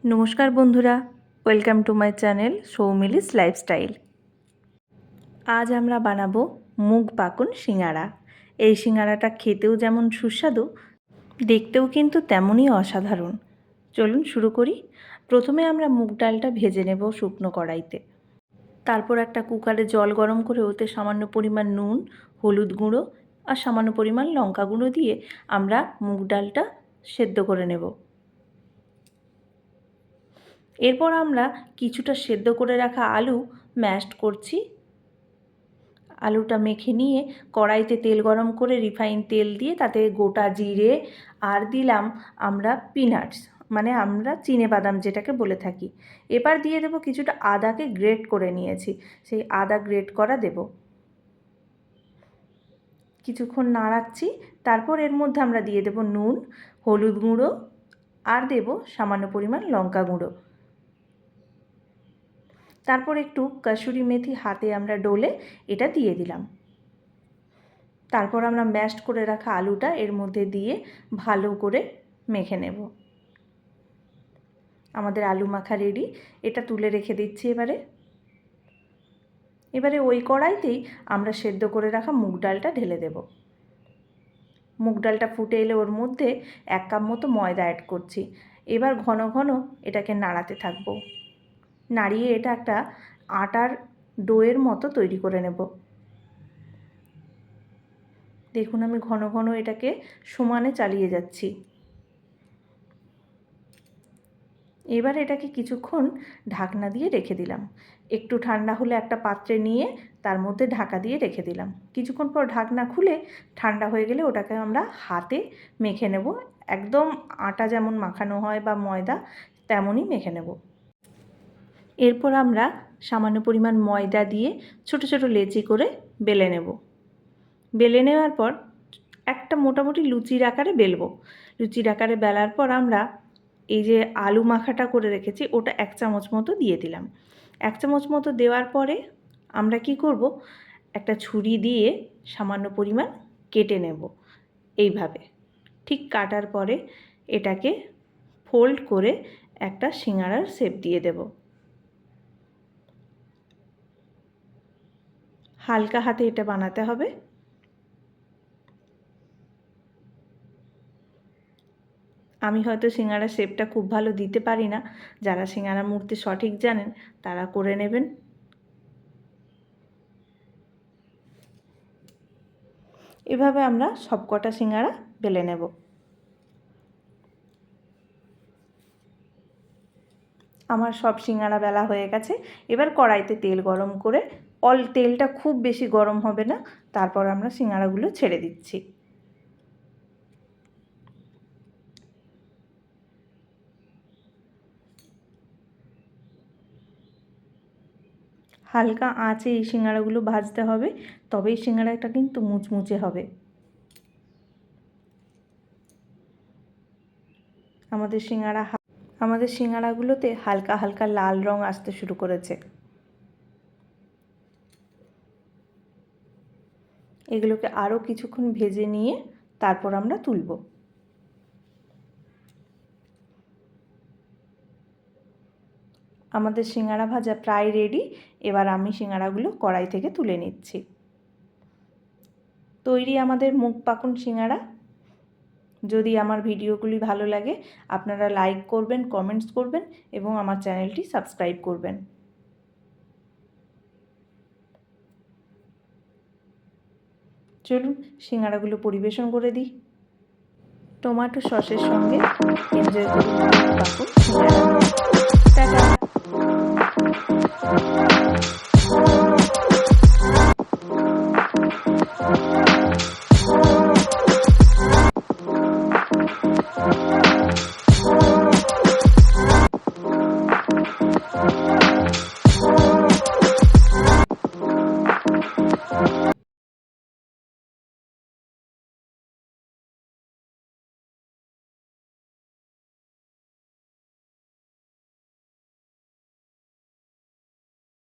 নমস্কার বন্ধুরা, welcome to my channel Soumili's lifestyle. আজ আমরা বানাবো মুগ পাকুন সিঙ্গারা। এই সিঙ্গারাটা খেতেও যেমন সুস্বাদু, দেখতেও কিন্তু তেমনই অসাধারণ। চলুন শুরু করি। প্রথমে আমরা মুগ ডালটা ভেজে নেব শুকনো কড়াইতে। তারপর একটা কুকারে জল গরম করে ওতে সামান্য পরিমাণ নুন, হলুদ গুঁড়ো আর সামান্য পরিমাণ লঙ্কা গুঁড়ো দিয়ে আমরা মুগ ডালটা সেদ্ধ করে নেব। এরপর আমরা কিছুটা সেদ্ধ করে রাখা আলু ম্যাশড করছি। আলুটা মেখে নিয়ে কড়াইতে তেল গরম করে রিফাইন তেল দিয়ে তাতে গোটা জিরে আর দিলাম আমরা পিনাটস, মানে আমরা চিনেবাদাম যেটাকে বলে থাকি। এবার দিয়ে দেব কিছুটা আদাকে গ্রেট করে নিয়েছি, সেই আদা গ্রেট করা দেব। কিছুক্ষণ নাড়াচ্ছি। তারপর এর মধ্যে আমরা দিয়ে দেব নুন, হলুদ গুঁড়ো আর দেব সামান্য পরিমাণ লঙ্কা গুঁড়ো। তারপর একটু কসুরি মেথি হাতে আমরা ডলে এটা দিয়ে দিলাম। তারপর আমরা ম্যাশড করে রাখা আলুটা এর মধ্যে দিয়ে ভালো করে মেখে নেব। আমাদের আলু মাখা রেডি। এটা তুলে রেখে দিচ্ছি। এবারে ওই কড়াইতেই আমরা সেদ্ধ করে রাখা মুগ ডালটা ঢেলে দেব। মুগ ডালটা ফুটে এলে ওর মধ্যে 1 কাপ মতো ময়দা অ্যাড করছি। এবার ঘন ঘন এটাকে নাড়াতে থাকবো। নাড়িয়ে এটা একটা আটার ডোয়ের মতো তৈরি করে নেব। দেখুন আমি ঘন ঘন এটাকে সমানে চালিয়ে যাচ্ছি। এবার এটাকে কিছুক্ষণ ঢাকনা দিয়ে রেখে দিলাম। একটু ঠান্ডা হলে একটা পাত্রে নিয়ে তার মধ্যে ঢাকা দিয়ে রেখে দিলাম। কিছুক্ষণ পর ঢাকনা খুলে ঠান্ডা হয়ে গেলে ওটাকে আমরা হাতে মেখে নেব। একদম আটা যেমন মাখানো হয় বা ময়দা তেমনই মেখে নেব। এরপর আমরা সামান্য পরিমাণ ময়দা দিয়ে ছোট ছোট লেচি করে বেলে নেব। বেলে নেওয়ার পর একটা মোটামুটি লুচির আকারে বেলবো। লুচির আকারে বেলার পর আমরা এই যে আলু মাখাটা করে রেখেছি ওটা 1 চামচ মতো দিয়ে দিলাম। 1 চামচ মতো দেওয়ার পরে আমরা কি করব, একটা ছুরি দিয়ে সামান্য পরিমাণ কেটে নেব। এইভাবে ঠিক কাটার পরে এটাকে ফোল্ড করে একটা সিঙ্গারার শেপ দিয়ে দেব। হালকা হাতে এটা বানাতে হবে। আমি হয়তো সিঙ্গারার শেপটা খুব ভালো দিতে পারি না, যারা সিঙ্গারা মুড়তে সঠিক জানেন তারা করে নেবেন। এভাবে আমরা সবকটা সিঙ্গারা বেলে নেব। আমার সব সিঙ্গারা বেলা হয়ে গেছে। এবার কড়াইতে তেল গরম করে, তেলটা খুব বেশি গরম হবে না, তারপর আমরা সিঙ্গারাগুলো ছেড়ে দিচ্ছি। হালকা আঁচে এই সিঙ্গারাগুলো ভাজতে হবে, তবেই সিঙ্গারাটা কিন্তু মুচমুচে হবে। আমাদের সিঙ্গারাগুলোতে হালকা হালকা লাল রং আসতে শুরু করেছে। এগুলোকে আরও কিছুক্ষণ ভেজে নিয়ে তারপর আমরা তুলব। আমাদের সিঙ্গারা ভাজা প্রায় রেডি। এবার আমি সিঙ্গারাগুলো কড়াই থেকে তুলে নিচ্ছি। তৈরি আমাদের মুগ পাকুন সিঙ্গারা। যদি আমার ভিডিওগুলি ভালো লাগে আপনারা লাইক করবেন, কমেন্টস করবেন এবং আমার চ্যানেলটি সাবস্ক্রাইব করবেন। চলুন সিঙ্গারাগুলো পরিবেশন করে দিই। টমেটো সসের সঙ্গে এনজয় করুন মুগ পাকুন সিঙ্গারা। টাটা।